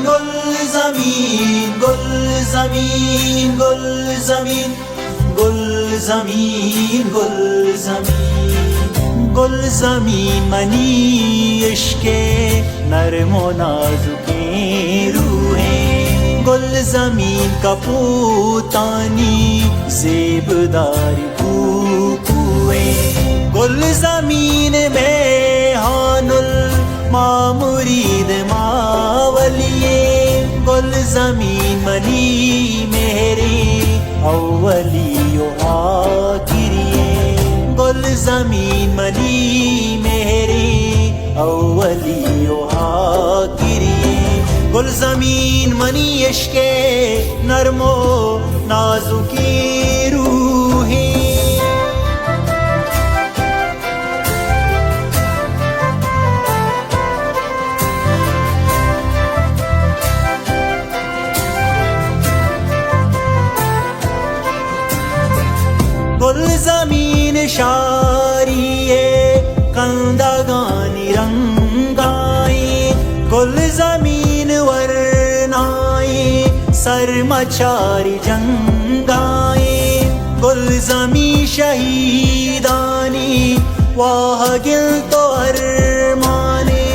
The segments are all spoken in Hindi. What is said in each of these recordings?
गुल ज़मीन गुल ज़मीन गुल ज़मीन गुल ज़मीन गुल ज़मीन गुल ज़मीन मनी इश्क़े नरमो नाज़ुके रूहें गुल ज़मीन का पूतानी ज़ेबदारी पूए गुल ज़मीन में हानुल मामुरीद मावलिए गुल ज़मीन मनी मेरे अव्वलियो आखिरिए गुल ज़मीन मनी मेरे अव्वलियो आखिरिए गुल ज़मीन मनी इश्क़े नरमो नाजुकी रूहें गुल ज़मीन शारिये कंदगानी रंगाई गुल ज़मीन वरनाई सरमचारी जंगाई गुल ज़मीन शहीदानी वाह गिल तो अरमाने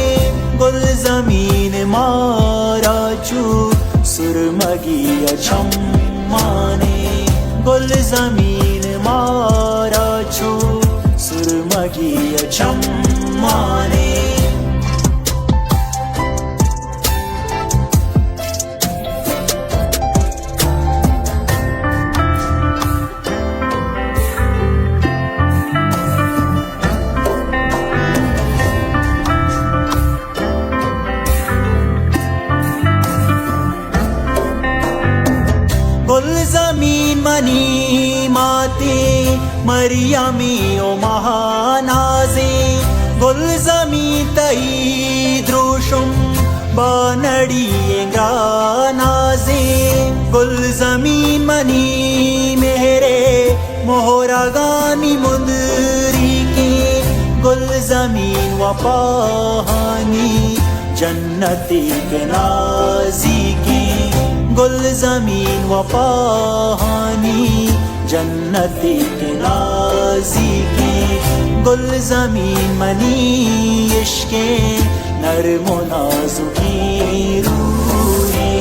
गुल ज़मीन मारा चू सुरमगी अछम्माने गुल ज़मीन मारा छो सुरमगी अछम्माने गुल ज़मीन मनी माते मरियमी ओ महानाज़े गुल ज़मीन तई द्रोशुम बनड़िएंगा नाज़े गुल ज़मीन मनी मेरे मोहरागानी मुंदरी के गुल ज़मीन वपाहानी जन्नती के नाज़ी के गुल ज़मीन वपाहानी जन्नती के नाज़ी के गुल ज़मीन मनी इश्क़े नरमो नाज़ुकी रूहें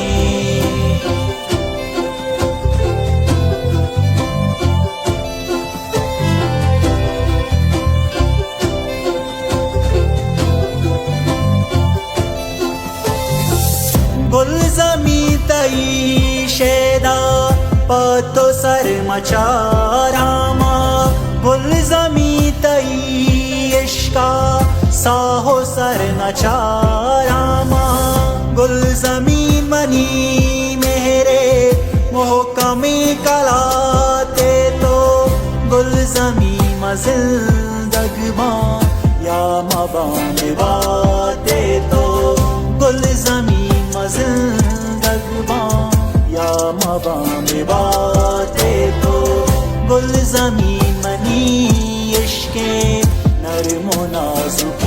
गुल ज़मीन तई शेदा पतो सर मचारामा गुल ज़मीन तई इश्क़ा साहो सर नचारामा गुल ज़मीन मनी मेरे मोहकमे कलाते तो गुल ज़मीन मज़िंदगमा या मबांद बाते तो गुल ज़मीन ज़िंदगमा या मबांद बाते तो गुल ज़मीन मनी इश्क़े नरमो नाज़ुक